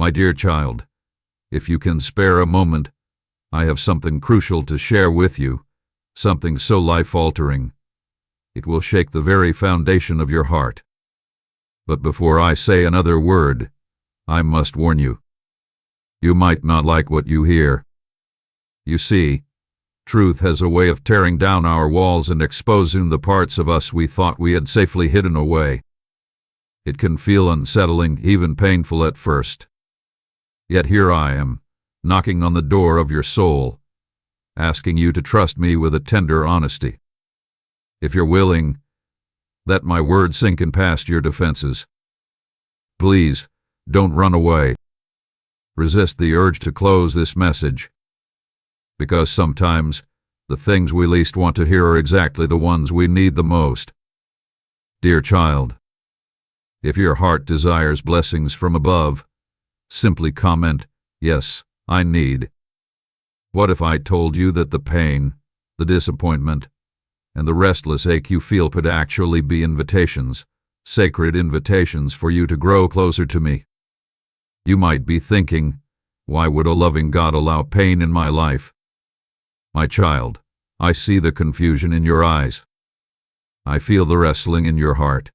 My dear child, if you can spare a moment, I have something crucial to share with you, something so life-altering. It will shake the very foundation of your heart. But before I say another word, I must warn you. You might not like what you hear. You see, truth has a way of tearing down our walls and exposing the parts of us we thought we had safely hidden away. It can feel unsettling, even painful at first. Yet here I am, knocking on the door of your soul, asking you to trust me with a tender honesty. If you're willing, let my words sink in past your defenses. Please, don't run away. Resist the urge to close this message. Because sometimes, the things we least want to hear are exactly the ones we need the most. Dear child, if your heart desires blessings from above, simply comment, "Yes, I need." What if I told you that the pain, the disappointment, and the restless ache you feel could actually be invitations, sacred invitations for you to grow closer to me? You might be thinking, why would a loving God allow pain in my life? My child, I see the confusion in your eyes. I feel the wrestling in your heart.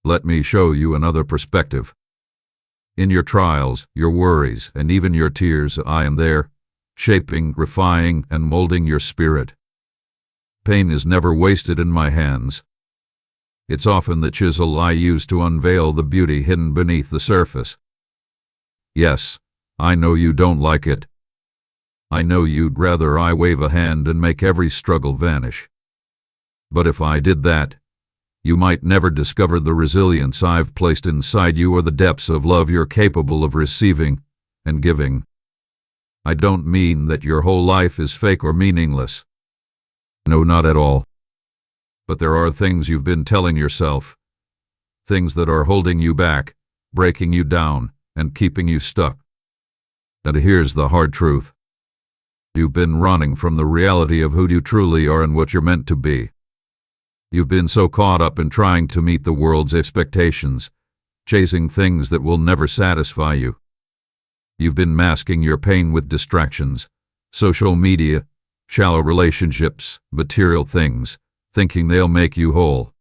Let me show you another perspective. In your trials, your worries, and even your tears, I am there, shaping, refining, and molding your spirit. Pain is never wasted in my hands. It's often the chisel I use to unveil the beauty hidden beneath the surface. Yes, I know you don't like it. I know you'd rather I wave a hand and make every struggle vanish. But if I did that, you might never discover the resilience I've placed inside you or the depths of love you're capable of receiving and giving. I don't mean that your whole life is fake or meaningless. No, not at all. But there are things you've been telling yourself, things that are holding you back, breaking you down, and keeping you stuck. And here's the hard truth. You've been running from the reality of who you truly are and what you're meant to be. You've been so caught up in trying to meet the world's expectations, chasing things that will never satisfy you. You've been masking your pain with distractions, social media, shallow relationships, material things, thinking they'll make you whole.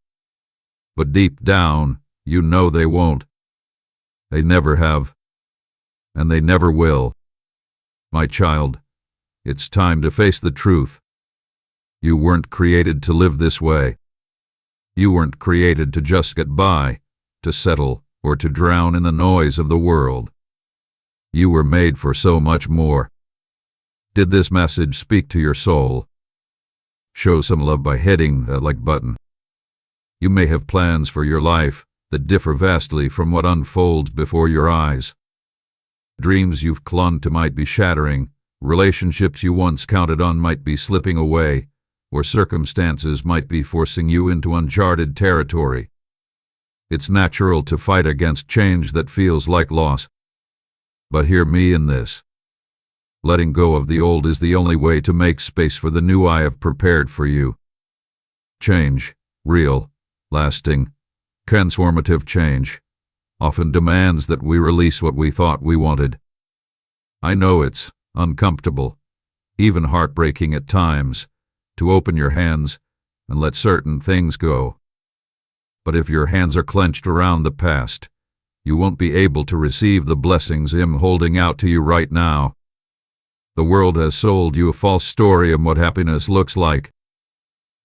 But deep down, you know they won't. They never have. And they never will. My child, it's time to face the truth. You weren't created to live this way. You weren't created to just get by, to settle, or to drown in the noise of the world. You were made for so much more. Did this message speak to your soul? Show some love by hitting that like button. You may have plans for your life that differ vastly from what unfolds before your eyes. Dreams you've clung to might be shattering, relationships you once counted on might be slipping away, or circumstances might be forcing you into uncharted territory. It's natural to fight against change that feels like loss. But hear me in this. Letting go of the old is the only way to make space for the new I have prepared for you. Change, real, lasting, transformative change, often demands that we release what we thought we wanted. I know it's uncomfortable, even heartbreaking at times, to open your hands and let certain things go. But if your hands are clenched around the past, you won't be able to receive the blessings I'm holding out to you right now. The world has sold you a false story of what happiness looks like.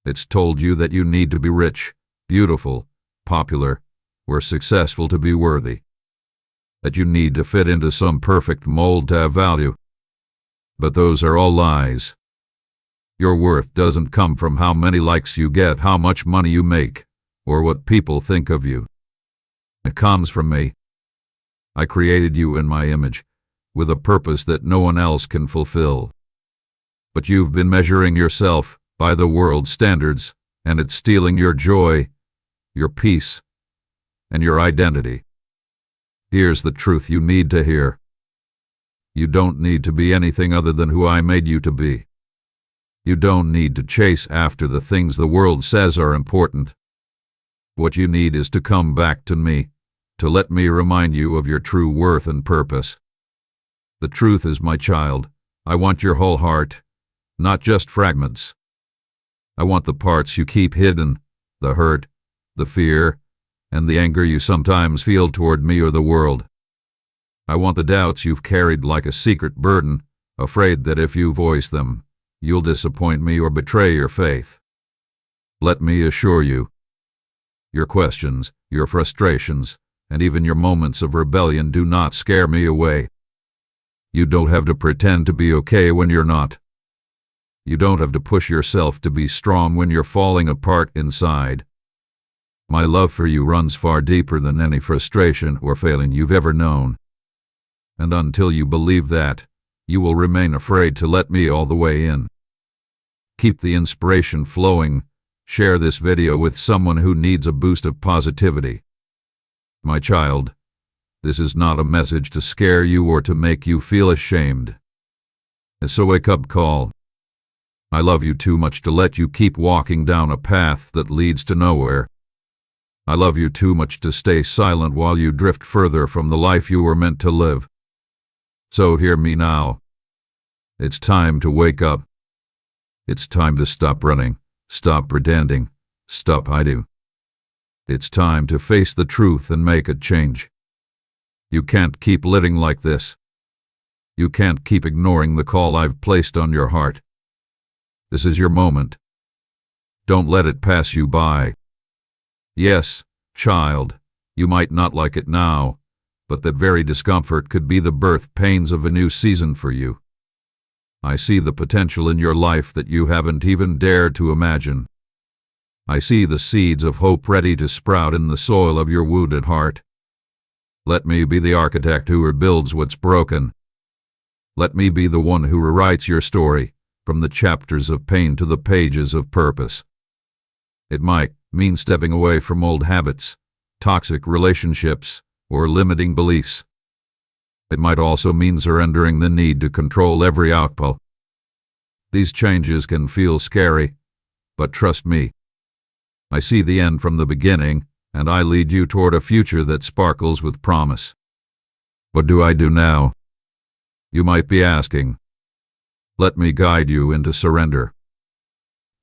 It's told you that you need to be rich, beautiful, popular, or successful to be worthy. That you need to fit into some perfect mold to have value. But those are all lies. Your worth doesn't come from how many likes you get, how much money you make, or what people think of you. It comes from me. I created you in my image, with a purpose that no one else can fulfill. But you've been measuring yourself by the world's standards, and it's stealing your joy, your peace, and your identity. Here's the truth you need to hear. You don't need to be anything other than who I made you to be. You don't need to chase after the things the world says are important. What you need is to come back to me, to let me remind you of your true worth and purpose. The truth is, my child, I want your whole heart, not just fragments. I want the parts you keep hidden, the hurt, the fear, and the anger you sometimes feel toward me or the world. I want the doubts you've carried like a secret burden, afraid that if you voice them, you'll disappoint me or betray your faith. Let me assure you, your questions, your frustrations, and even your moments of rebellion do not scare me away. You don't have to pretend to be okay when you're not. You don't have to push yourself to be strong when you're falling apart inside. My love for you runs far deeper than any frustration or failing you've ever known. And until you believe that, you will remain afraid to let me all the way in. Keep the inspiration flowing. Share this video with someone who needs a boost of positivity. My child, this is not a message to scare you or to make you feel ashamed. It's a wake-up call. I love you too much to let you keep walking down a path that leads to nowhere. I love you too much to stay silent while you drift further from the life you were meant to live. So hear me now. It's time to wake up. It's time to stop running, stop pretending, stop hiding. It's time to face the truth and make a change. You can't keep living like this. You can't keep ignoring the call I've placed on your heart. This is your moment. Don't let it pass you by. Yes, child, you might not like it now, but that very discomfort could be the birth pains of a new season for you. I see the potential in your life that you haven't even dared to imagine. I see the seeds of hope ready to sprout in the soil of your wounded heart. Let me be the architect who rebuilds what's broken. Let me be the one who rewrites your story, from the chapters of pain to the pages of purpose. It might mean stepping away from old habits, toxic relationships, or limiting beliefs. It might also mean surrendering the need to control every output. These changes can feel scary, but trust me. I see the end from the beginning, and I lead you toward a future that sparkles with promise. What do I do now? You might be asking. Let me guide you into surrender.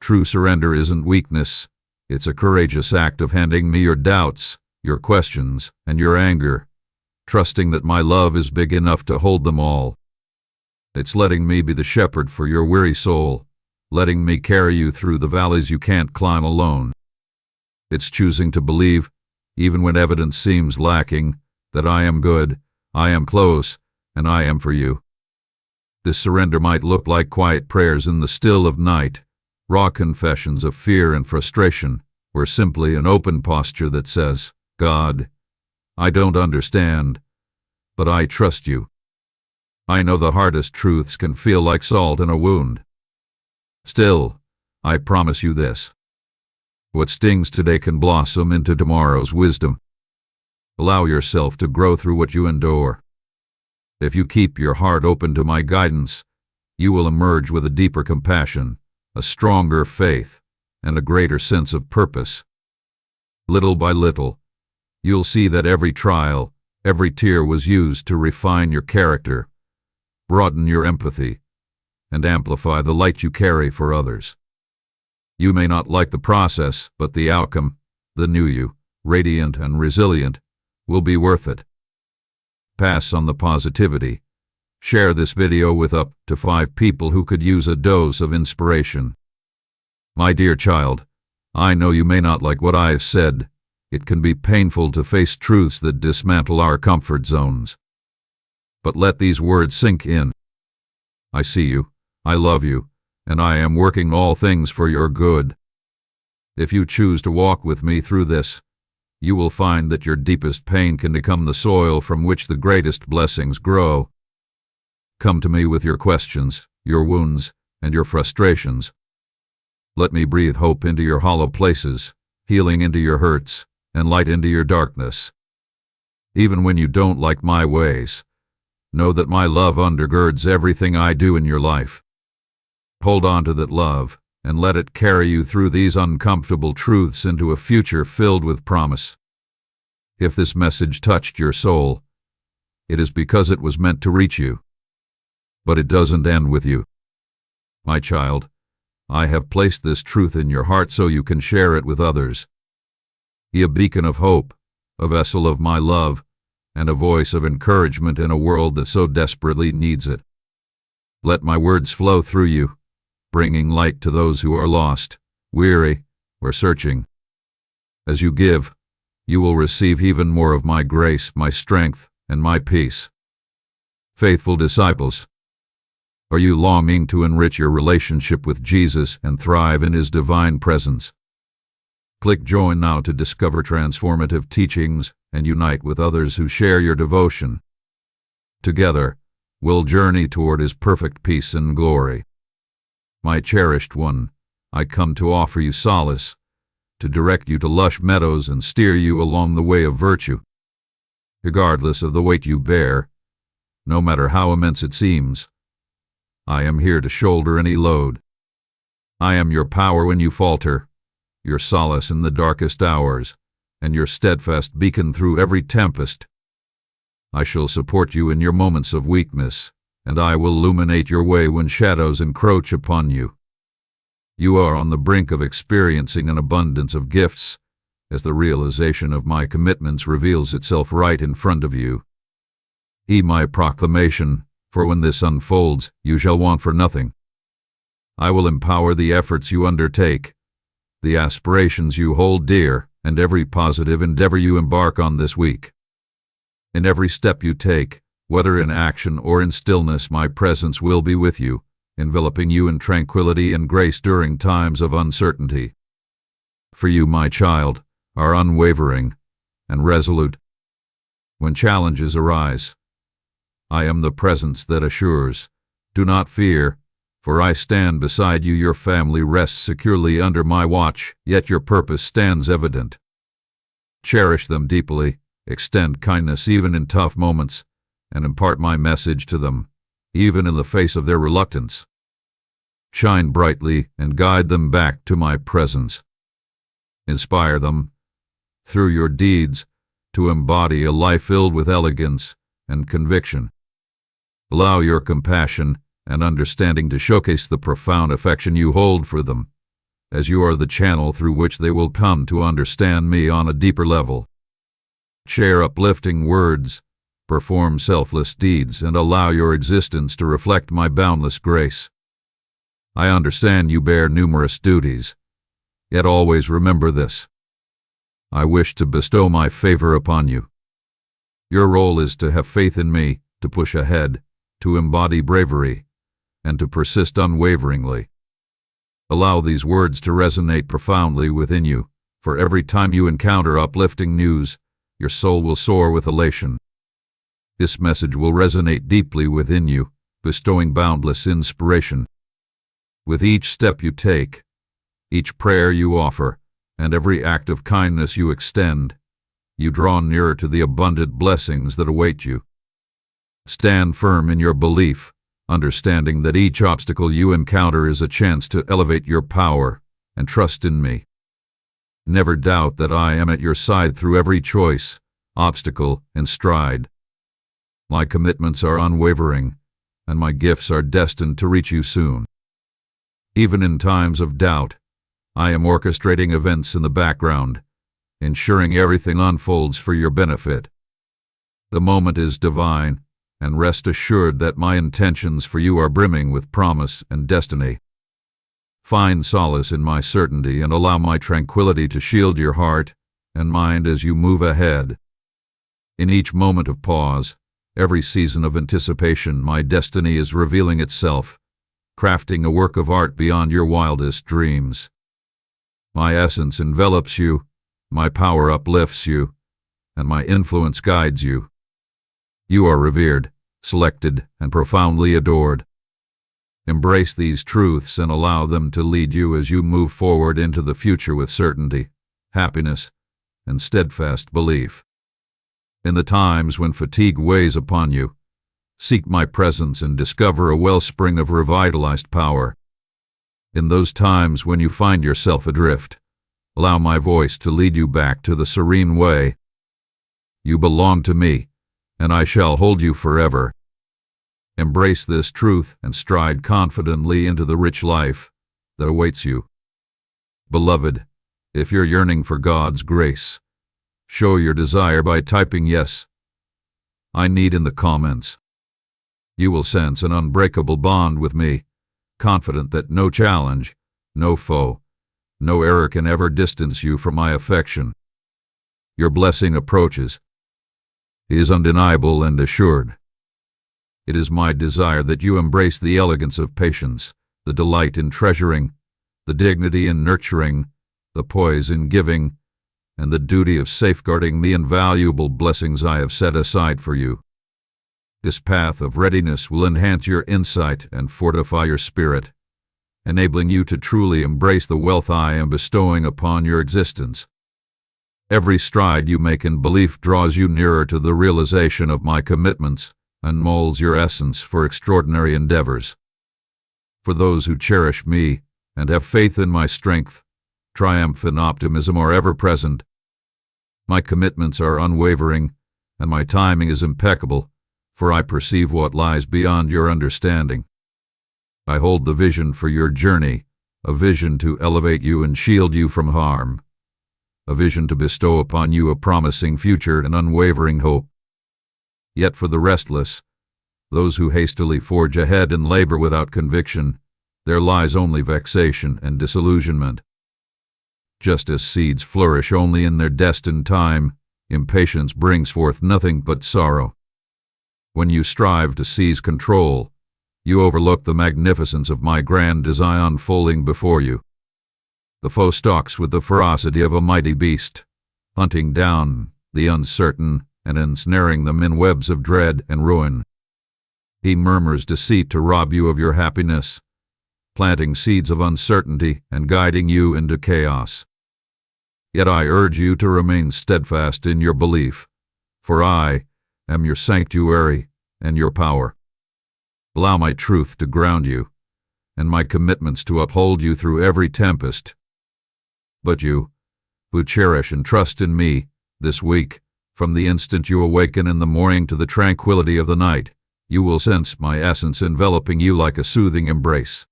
True surrender isn't weakness. It's a courageous act of handing me your doubts, your questions, and your anger, trusting that my love is big enough to hold them all. It's letting me be the shepherd for your weary soul, letting me carry you through the valleys you can't climb alone. It's choosing to believe, even when evidence seems lacking, that I am good, I am close, and I am for you. This surrender might look like quiet prayers in the still of night, raw confessions of fear and frustration, or simply an open posture that says, God, I don't understand, but I trust you. I know the hardest truths can feel like salt in a wound. Still, I promise you this. What stings today can blossom into tomorrow's wisdom. Allow yourself to grow through what you endure. If you keep your heart open to my guidance, you will emerge with a deeper compassion, a stronger faith, and a greater sense of purpose. Little by little, you'll see that every trial, every tear was used to refine your character, broaden your empathy, and amplify the light you carry for others. You may not like the process, but the outcome, the new you, radiant and resilient, will be worth it. Pass on the positivity. Share this video with up to 5 people who could use a dose of inspiration. My dear child, I know you may not like what I have said. It can be painful to face truths that dismantle our comfort zones. But let these words sink in. I see you, I love you, and I am working all things for your good. If you choose to walk with me through this, you will find that your deepest pain can become the soil from which the greatest blessings grow. Come to me with your questions, your wounds, and your frustrations. Let me breathe hope into your hollow places, healing into your hurts, and light into your darkness. Even when you don't like my ways, know that my love undergirds everything I do in your life. Hold on to that love, and let it carry you through these uncomfortable truths into a future filled with promise. If this message touched your soul, it is because it was meant to reach you. But it doesn't end with you. My child, I have placed this truth in your heart so you can share it with others. Be a beacon of hope, a vessel of my love, and a voice of encouragement in a world that so desperately needs it. Let my words flow through you, bringing light to those who are lost, weary, or searching. As you give, you will receive even more of my grace, my strength, and my peace. Faithful disciples, are you longing to enrich your relationship with Jesus and thrive in His divine presence? Click Join now to discover transformative teachings and unite with others who share your devotion. Together, we'll journey toward His perfect peace and glory. My cherished one, I come to offer you solace, to direct you to lush meadows and steer you along the way of virtue. Regardless of the weight you bear, no matter how immense it seems, I am here to shoulder any load. I am your power when you falter, your solace in the darkest hours, and your steadfast beacon through every tempest. I shall support you in your moments of weakness, and I will illuminate your way when shadows encroach upon you. You are on the brink of experiencing an abundance of gifts, as the realization of my commitments reveals itself right in front of you. Heed my proclamation, for when this unfolds, you shall want for nothing. I will empower the efforts you undertake, the aspirations you hold dear, and every positive endeavor you embark on this week. In every step you take, whether in action or in stillness, my presence will be with you, enveloping you in tranquility and grace during times of uncertainty. For you, my child, are unwavering and resolute. When challenges arise, I am the presence that assures, do not fear, for I stand beside you. Your family rests securely under my watch, yet your purpose stands evident. Cherish them deeply, extend kindness even in tough moments, and impart my message to them, even in the face of their reluctance. Shine brightly and guide them back to my presence. Inspire them, through your deeds, to embody a life filled with elegance and conviction. Allow your compassion and understanding to showcase the profound affection you hold for them, as you are the channel through which they will come to understand me on a deeper level. Share uplifting words, perform selfless deeds, and allow your existence to reflect my boundless grace. I understand you bear numerous duties, yet always remember this. I wish to bestow my favor upon you. Your role is to have faith in me, to push ahead, to embody bravery, and to persist unwaveringly. Allow these words to resonate profoundly within you, for every time you encounter uplifting news, your soul will soar with elation. This message will resonate deeply within you, bestowing boundless inspiration. With each step you take, each prayer you offer, and every act of kindness you extend, you draw nearer to the abundant blessings that await you. Stand firm in your belief, understanding that each obstacle you encounter is a chance to elevate your power, and trust in me. Never doubt that I am at your side through every choice, obstacle, and stride. My commitments are unwavering, and my gifts are destined to reach you soon. Even in times of doubt, I am orchestrating events in the background, ensuring everything unfolds for your benefit. The moment is divine, and rest assured that my intentions for you are brimming with promise and destiny. Find solace in my certainty and allow my tranquility to shield your heart and mind as you move ahead. In each moment of pause, every season of anticipation, my destiny is revealing itself, crafting a work of art beyond your wildest dreams. My essence envelops you, my power uplifts you, and my influence guides you. You are revered, selected, and profoundly adored. Embrace these truths and allow them to lead you as you move forward into the future with certainty, happiness, and steadfast belief. In the times when fatigue weighs upon you, seek my presence and discover a wellspring of revitalized power. In those times when you find yourself adrift, allow my voice to lead you back to the serene way. You belong to me, and I shall hold you forever. Embrace this truth and stride confidently into the rich life that awaits you. Beloved, if you're yearning for God's grace, show your desire by typing yes, I need in the comments. You will sense an unbreakable bond with me, confident that no challenge, no foe, no error can ever distance you from my affection. Your blessing approaches. It is undeniable and assured. It is my desire that you embrace the elegance of patience, the delight in treasuring, the dignity in nurturing, the poise in giving, and the duty of safeguarding the invaluable blessings I have set aside for you. This path of readiness will enhance your insight and fortify your spirit, enabling you to truly embrace the wealth I am bestowing upon your existence. Every stride you make in belief draws you nearer to the realization of my commitments and molds your essence for extraordinary endeavors. For those who cherish me and have faith in my strength, triumph and optimism are ever present. My commitments are unwavering, and my timing is impeccable, for I perceive what lies beyond your understanding. I hold the vision for your journey, a vision to elevate you and shield you from harm, a vision to bestow upon you a promising future and unwavering hope. Yet for the restless, those who hastily forge ahead and labor without conviction, there lies only vexation and disillusionment. Just as seeds flourish only in their destined time, impatience brings forth nothing but sorrow. When you strive to seize control, you overlook the magnificence of my grand design unfolding before you. The foe stalks with the ferocity of a mighty beast, hunting down the uncertain and ensnaring them in webs of dread and ruin. He murmurs deceit to rob you of your happiness, planting seeds of uncertainty and guiding you into chaos. Yet I urge you to remain steadfast in your belief, for I am your sanctuary and your power. Allow my truth to ground you, and my commitments to uphold you through every tempest. But you, who cherish and trust in me, this week, from the instant you awaken in the morning to the tranquility of the night, you will sense my essence enveloping you like a soothing embrace.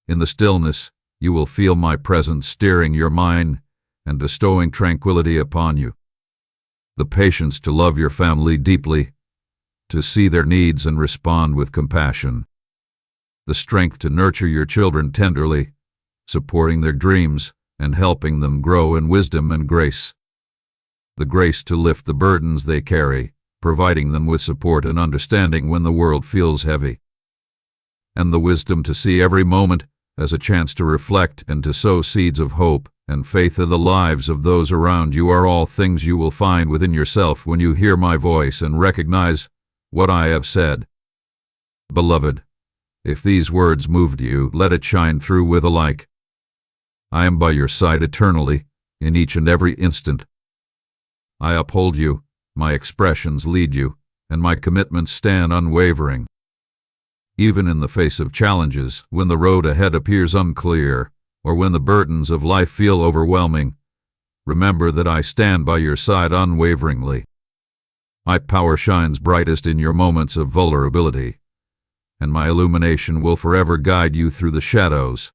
In the stillness, you will feel my presence steering your mind and bestowing tranquility upon you. The patience to love your family deeply, to see their needs and respond with compassion. The strength to nurture your children tenderly, supporting their dreams and helping them grow in wisdom and grace. The grace to lift the burdens they carry, providing them with support and understanding when the world feels heavy. And the wisdom to see every moment as a chance to reflect and to sow seeds of hope and faith in the lives of those around you are all things you will find within yourself when you hear my voice and recognize what I have said. Beloved, if these words moved you, let it shine through with a like. I am by your side eternally, in each and every instant. I uphold you, my expressions lead you, and my commitments stand unwavering. Even in the face of challenges, when the road ahead appears unclear, or when the burdens of life feel overwhelming, remember that I stand by your side unwaveringly. My power shines brightest in your moments of vulnerability, and my illumination will forever guide you through the shadows.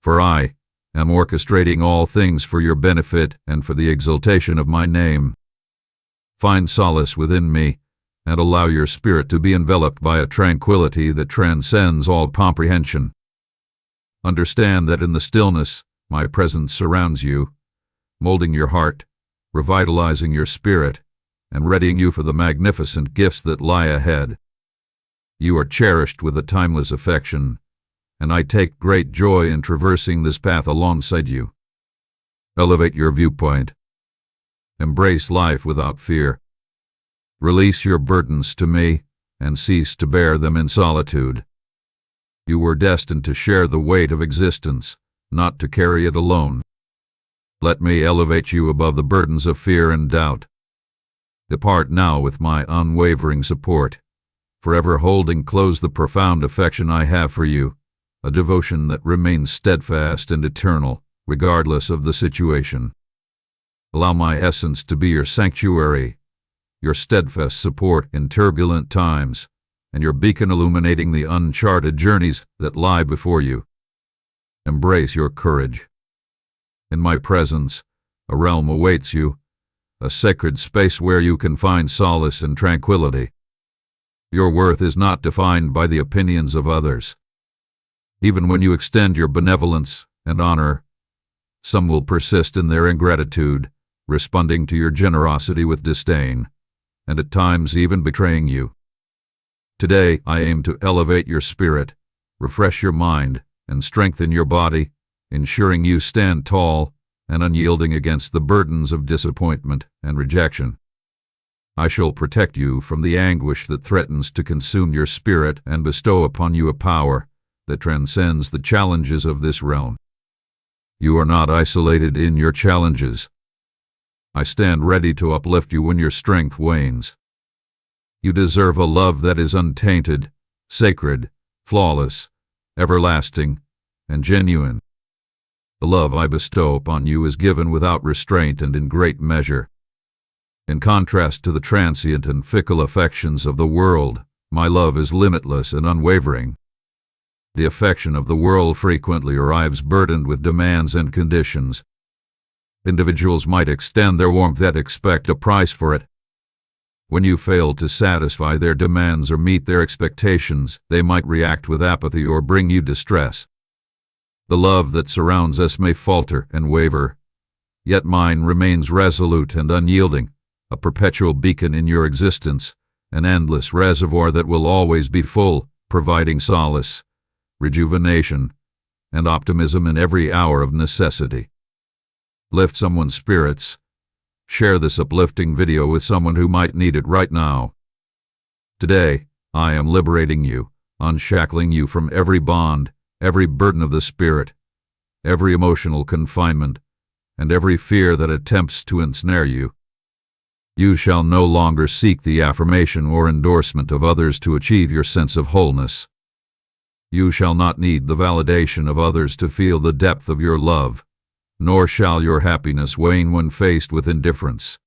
For I am orchestrating all things for your benefit and for the exaltation of my name. Find solace within me, and allow your spirit to be enveloped by a tranquility that transcends all comprehension. Understand that in the stillness, my presence surrounds you, molding your heart, revitalizing your spirit, and readying you for the magnificent gifts that lie ahead. You are cherished with a timeless affection, and I take great joy in traversing this path alongside you. Elevate your viewpoint. Embrace life without fear. Release your burdens to me, and cease to bear them in solitude. You were destined to share the weight of existence, not to carry it alone. Let me elevate you above the burdens of fear and doubt. Depart now with my unwavering support, forever holding close the profound affection I have for you, a devotion that remains steadfast and eternal, regardless of the situation. Allow my essence to be your sanctuary, your steadfast support in turbulent times, and your beacon illuminating the uncharted journeys that lie before you. Embrace your courage. In my presence, a realm awaits you, a sacred space where you can find solace and tranquility. Your worth is not defined by the opinions of others. Even when you extend your benevolence and honor, some will persist in their ingratitude, responding to your generosity with disdain, and at times even betraying you. Today, I aim to elevate your spirit, refresh your mind, and strengthen your body, ensuring you stand tall and unyielding against the burdens of disappointment and rejection. I shall protect you from the anguish that threatens to consume your spirit and bestow upon you a power that transcends the challenges of this realm. You are not isolated in your challenges. I stand ready to uplift you when your strength wanes. You deserve a love that is untainted, sacred, flawless, everlasting, and genuine. The love I bestow upon you is given without restraint and in great measure. In contrast to the transient and fickle affections of the world, my love is limitless and unwavering. The affection of the world frequently arrives burdened with demands and conditions. Individuals might extend their warmth yet expect a price for it. When you fail to satisfy their demands or meet their expectations, they might react with apathy or bring you distress. The love that surrounds us may falter and waver, yet mine remains resolute and unyielding, a perpetual beacon in your existence, an endless reservoir that will always be full, providing solace, rejuvenation, and optimism in every hour of necessity. Lift someone's spirits. Share this uplifting video with someone who might need it right now. Today, I am liberating you, unshackling you from every bond, every burden of the spirit, every emotional confinement, and every fear that attempts to ensnare you. You shall no longer seek the affirmation or endorsement of others to achieve your sense of wholeness. You shall not need the validation of others to feel the depth of your love, nor shall your happiness wane when faced with indifference.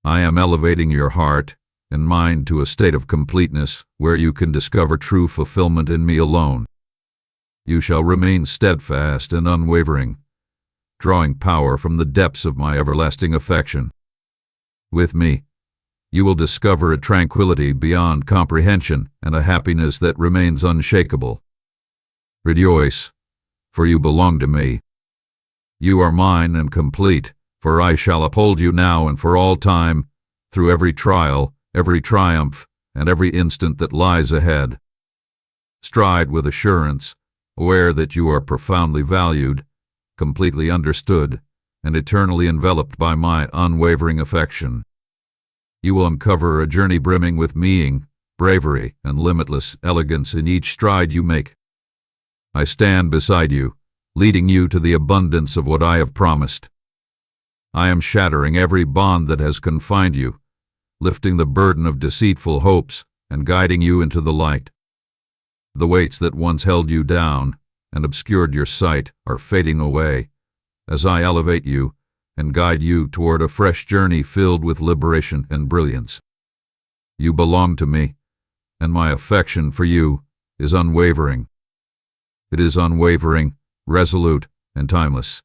I am elevating your heart and mind to a state of completeness where you can discover true fulfillment in me alone. You shall remain steadfast and unwavering, drawing power from the depths of my everlasting affection. With me, you will discover a tranquility beyond comprehension and a happiness that remains unshakable. Rejoice, for you belong to me. You are mine and complete, for I shall uphold you now and for all time, through every trial, every triumph, and every instant that lies ahead. Stride with assurance, aware that you are profoundly valued, completely understood, and eternally enveloped by my unwavering affection. You will uncover a journey brimming with meaning, bravery, and limitless elegance in each stride you make. I stand beside you, leading you to the abundance of what I have promised. I am shattering every bond that has confined you, lifting the burden of deceitful hopes and guiding you into the light. The weights that once held you down and obscured your sight are fading away as I elevate you and guide you toward a fresh journey filled with liberation and brilliance. You belong to me, and my affection for you is unwavering. It is unwavering, resolute, and timeless.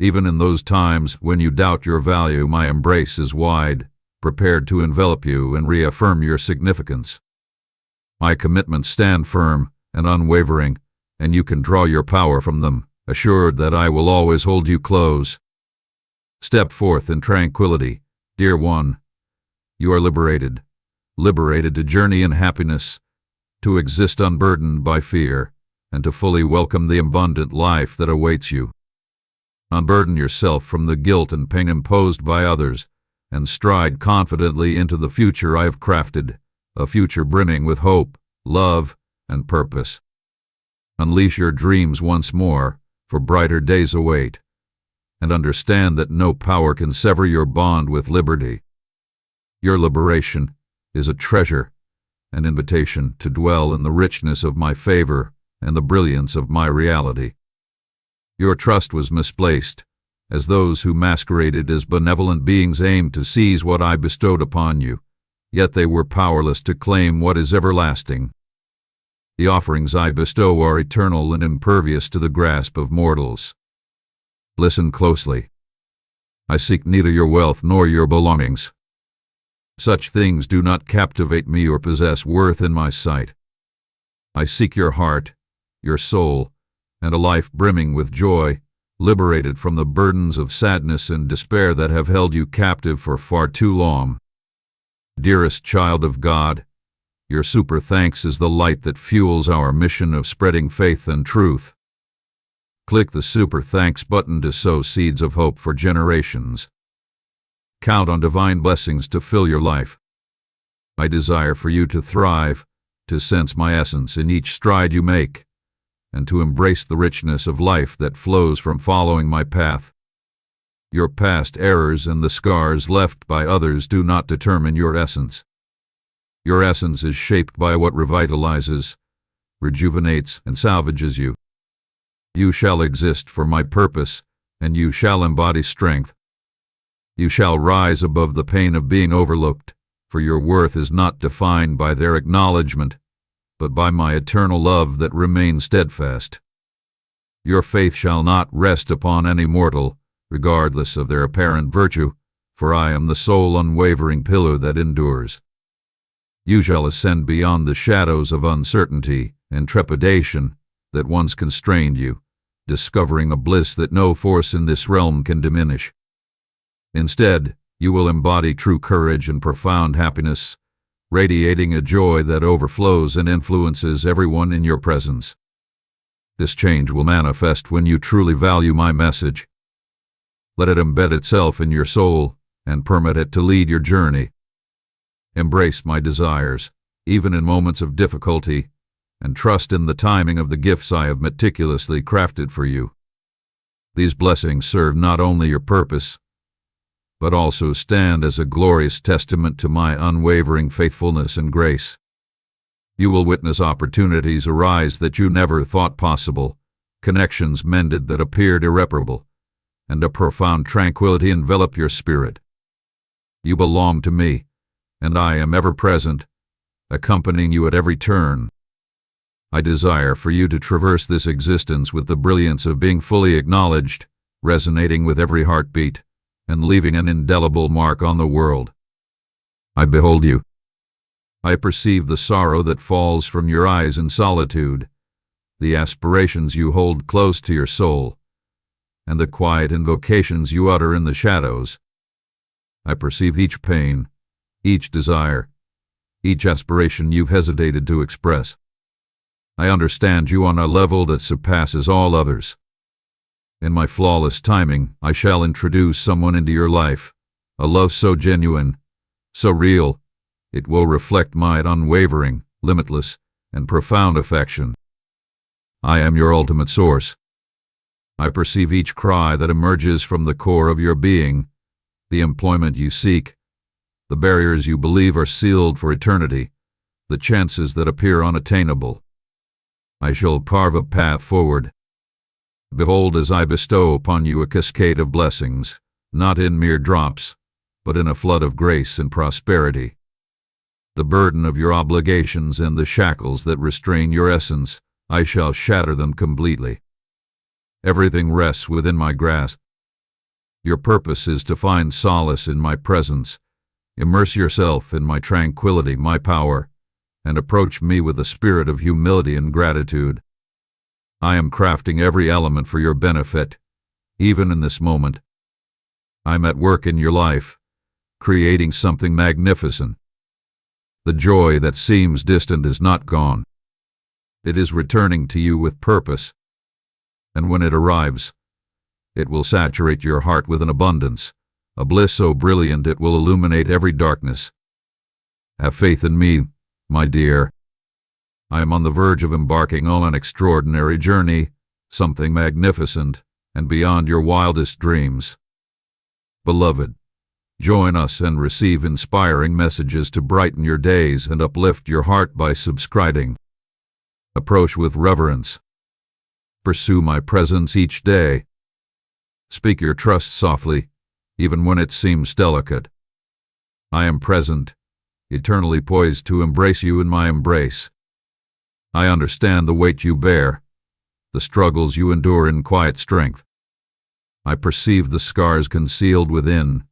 Even in those times when you doubt your value, my embrace is wide, prepared to envelop you and reaffirm your significance. My commitments stand firm and unwavering, and you can draw your power from them, assured that I will always hold you close. Step forth in tranquility, dear one. You are liberated to journey in happiness, to exist unburdened by fear, and to fully welcome the abundant life that awaits you. Unburden yourself from the guilt and pain imposed by others, and stride confidently into the future I have crafted, a future brimming with hope, love, and purpose. Unleash your dreams once more, for brighter days await, and understand that no power can sever your bond with liberty. Your liberation is a treasure, an invitation to dwell in the richness of my favor and the brilliance of my reality. Your trust was misplaced, as those who masqueraded as benevolent beings aimed to seize what I bestowed upon you, yet they were powerless to claim what is everlasting. The offerings I bestow are eternal and impervious to the grasp of mortals. Listen closely. I seek neither your wealth nor your belongings. Such things do not captivate me or possess worth in my sight. I seek your heart, your soul, and a life brimming with joy, liberated from the burdens of sadness and despair that have held you captive for far too long. Dearest child of God, your super thanks is the light that fuels our mission of spreading faith and truth. Click the Super Thanks button to sow seeds of hope for generations. Count on divine blessings to fill your life. I desire for you to thrive, to sense my essence in each stride you make, and to embrace the richness of life that flows from following my path. Your past errors and the scars left by others do not determine your essence. Your essence is shaped by what revitalizes, rejuvenates, and salvages you. You shall exist for my purpose, and you shall embody strength. You shall rise above the pain of being overlooked, for your worth is not defined by their acknowledgement, but by my eternal love that remains steadfast. Your faith shall not rest upon any mortal, regardless of their apparent virtue, for I am the sole unwavering pillar that endures. You shall ascend beyond the shadows of uncertainty and trepidation that once constrained you, discovering a bliss that no force in this realm can diminish. Instead, you will embody true courage and profound happiness, radiating a joy that overflows and influences everyone in your presence. This change will manifest when you truly value my message. Let it embed itself in your soul and permit it to lead your journey. Embrace my desires, even in moments of difficulty, and trust in the timing of the gifts I have meticulously crafted for you. These blessings serve not only your purpose, but also stand as a glorious testament to my unwavering faithfulness and grace. You will witness opportunities arise that you never thought possible, connections mended that appeared irreparable, and a profound tranquility envelop your spirit. You belong to me, and I am ever present, accompanying you at every turn. I desire for you to traverse this existence with the brilliance of being fully acknowledged, resonating with every heartbeat, and leaving an indelible mark on the world. I behold you. I perceive the sorrow that falls from your eyes in solitude, the aspirations you hold close to your soul, and the quiet invocations you utter in the shadows. I perceive each pain, each desire, each aspiration you've hesitated to express. I understand you on a level that surpasses all others. In my flawless timing, I shall introduce someone into your life, a love so genuine, so real, it will reflect my unwavering, limitless, and profound affection. I am your ultimate source. I perceive each cry that emerges from the core of your being, the employment you seek, the barriers you believe are sealed for eternity, the chances that appear unattainable. I shall carve a path forward. Behold, as I bestow upon you a cascade of blessings, not in mere drops, but in a flood of grace and prosperity. The burden of your obligations and the shackles that restrain your essence, I shall shatter them completely. Everything rests within my grasp. Your purpose is to find solace in my presence, immerse yourself in my tranquility, my power, and approach me with a spirit of humility and gratitude. I am crafting every element for your benefit, even in this moment. I'm at work in your life, creating something magnificent. The joy that seems distant is not gone. It is returning to you with purpose. And when it arrives, it will saturate your heart with an abundance, a bliss so brilliant it will illuminate every darkness. Have faith in me, my dear. I am on the verge of embarking on an extraordinary journey, something magnificent and beyond your wildest dreams. Beloved, join us and receive inspiring messages to brighten your days and uplift your heart by subscribing. Approach with reverence. Pursue my presence each day. Speak your trust softly, even when it seems delicate. I am present, eternally poised to embrace you in my embrace. I understand the weight you bear, the struggles you endure in quiet strength. I perceive the scars concealed within,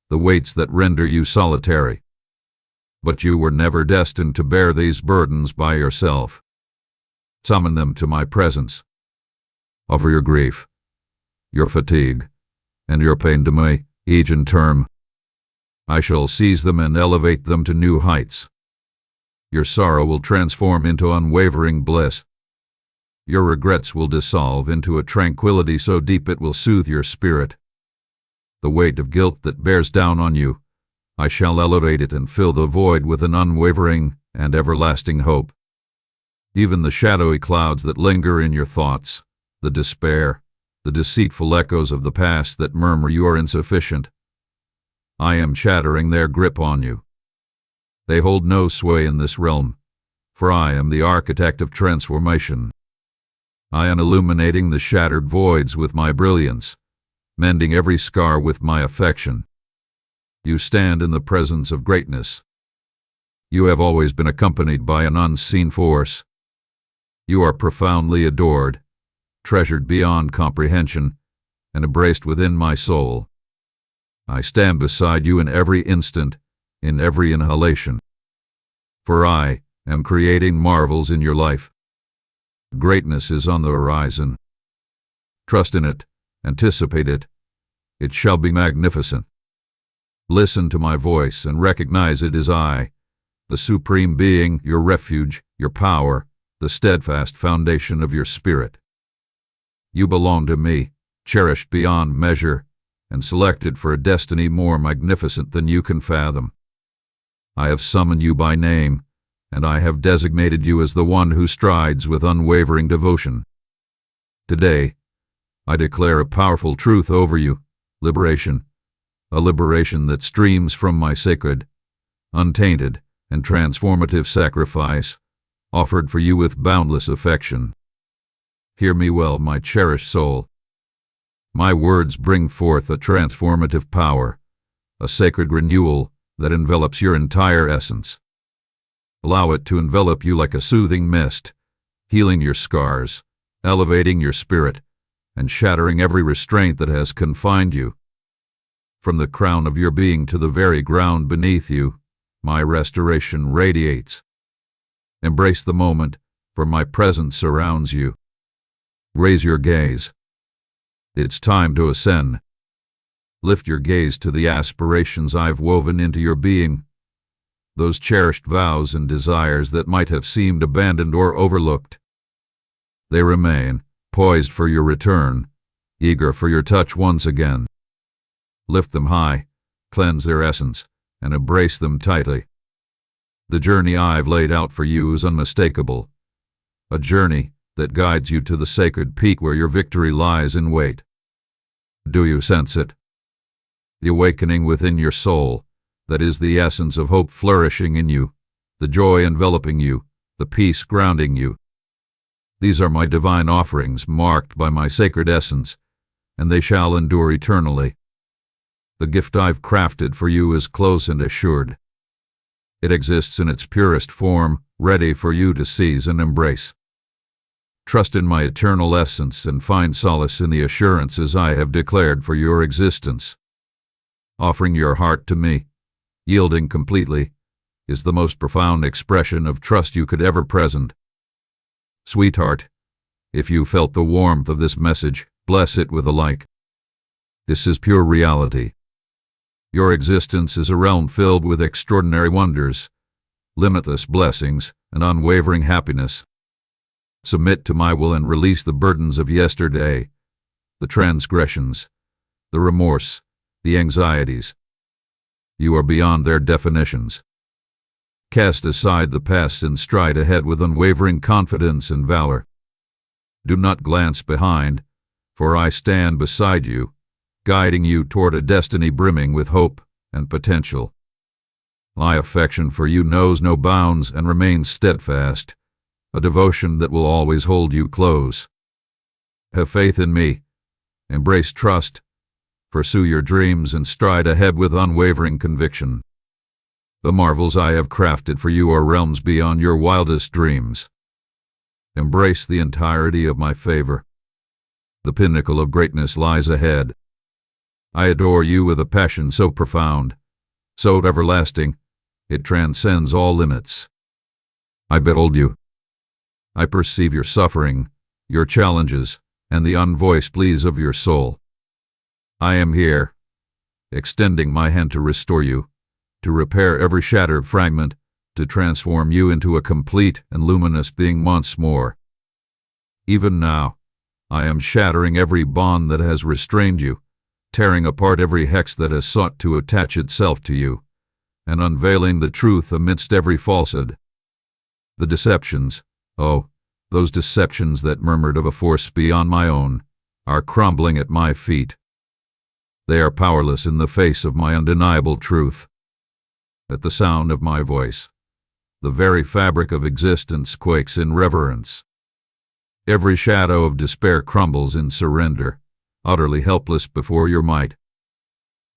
the weights that render you solitary. But you were never destined to bear these burdens by yourself. Summon them to my presence. Offer your grief, your fatigue, and your pain to me, each in turn. I shall seize them and elevate them to new heights. Your sorrow will transform into unwavering bliss. Your regrets will dissolve into a tranquility so deep it will soothe your spirit. The weight of guilt that bears down on you, I shall elevate it and fill the void with an unwavering and everlasting hope. Even the shadowy clouds that linger in your thoughts, the despair, the deceitful echoes of the past that murmur you are insufficient, I am shattering their grip on you. They hold no sway in this realm, for I am the architect of transformation. I am illuminating the shattered voids with my brilliance, mending every scar with my affection. You stand in the presence of greatness. You have always been accompanied by an unseen force. You are profoundly adored, treasured beyond comprehension, and embraced within my soul. I stand beside you in every instant, in every inhalation. For I am creating marvels in your life. Greatness is on the horizon. Trust in it, anticipate it. It shall be magnificent. Listen to my voice and recognize it as I, the Supreme Being, your refuge, your power, the steadfast foundation of your spirit. You belong to me, cherished beyond measure, and selected for a destiny more magnificent than you can fathom. I have summoned you by name, and I have designated you as the one who strides with unwavering devotion. Today, I declare a powerful truth over you, liberation, a liberation that streams from my sacred, untainted, and transformative sacrifice, offered for you with boundless affection. Hear me well, my cherished soul. My words bring forth a transformative power, a sacred renewal that envelops your entire essence. Allow it to envelop you like a soothing mist, healing your scars, elevating your spirit, and shattering every restraint that has confined you. From the crown of your being to the very ground beneath you, my restoration radiates. Embrace the moment, for my presence surrounds you. Raise your gaze. It's time to ascend. Lift your gaze to the aspirations I've woven into your being, those cherished vows and desires that might have seemed abandoned or overlooked. They remain, poised for your return, eager for your touch once again. Lift them high, cleanse their essence, and embrace them tightly. The journey I've laid out for you is unmistakable, a journey that guides you to the sacred peak where your victory lies in wait. Do you sense it? The awakening within your soul, that is the essence of hope flourishing in you, the joy enveloping you, the peace grounding you. These are my divine offerings marked by my sacred essence, and they shall endure eternally. The gift I've crafted for you is close and assured. It exists in its purest form, ready for you to seize and embrace. Trust in my eternal essence and find solace in the assurances I have declared for your existence. Offering your heart to me, yielding completely, is the most profound expression of trust you could ever present. Sweetheart, if you felt the warmth of this message, bless it with a like. This is pure reality. Your existence is a realm filled with extraordinary wonders, limitless blessings, and unwavering happiness. Submit to my will and release the burdens of yesterday, the transgressions, the remorse, the anxieties. You are beyond their definitions. Cast aside the past and stride ahead with unwavering confidence and valor. Do not glance behind, for I stand beside you, guiding you toward a destiny brimming with hope and potential. My affection for you knows no bounds and remains steadfast, a devotion that will always hold you close. Have faith in me, Embrace trust, pursue your dreams, and stride ahead with unwavering conviction. The marvels I have crafted for you are realms beyond your wildest dreams. Embrace the entirety of my favor. The pinnacle of greatness lies ahead. I adore you with a passion so profound, so everlasting, it transcends all limits. I behold you. I perceive your suffering, your challenges, and the unvoiced pleas of your soul. I am here, extending my hand to restore you, to repair every shattered fragment, to transform you into a complete and luminous being once more. Even now, I am shattering every bond that has restrained you, tearing apart every hex that has sought to attach itself to you, and unveiling the truth amidst every falsehood. The deceptions, those deceptions that murmured of a force beyond my own, are crumbling at my feet. They are powerless in the face of my undeniable truth. At the sound of my voice, the very fabric of existence quakes in reverence. Every shadow of despair crumbles in surrender, utterly helpless before your might.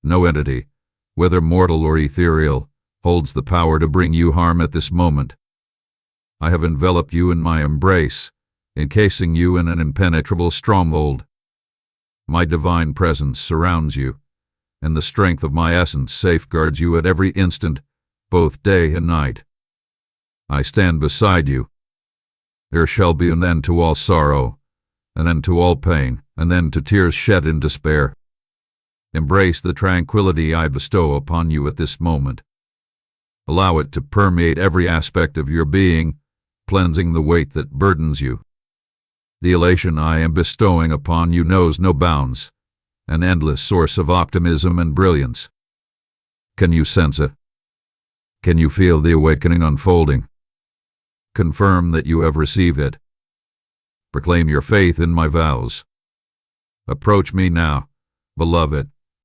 No entity, whether mortal or ethereal, holds the power to bring you harm at this moment. I have enveloped you in my embrace, encasing you in an impenetrable stronghold. My divine presence surrounds you, and the strength of my essence safeguards you at every instant, both day and night. I stand beside you. There shall be an end to all sorrow, an end to all pain, an end to tears shed in despair. Embrace the tranquility I bestow upon you at this moment. Allow it to permeate every aspect of your being, cleansing the weight that burdens you. The elation I am bestowing upon you knows no bounds, an endless source of optimism and brilliance. Can you sense it? Can you feel the awakening unfolding? Confirm that you have received it. Proclaim your faith in my vows. Approach me now, beloved,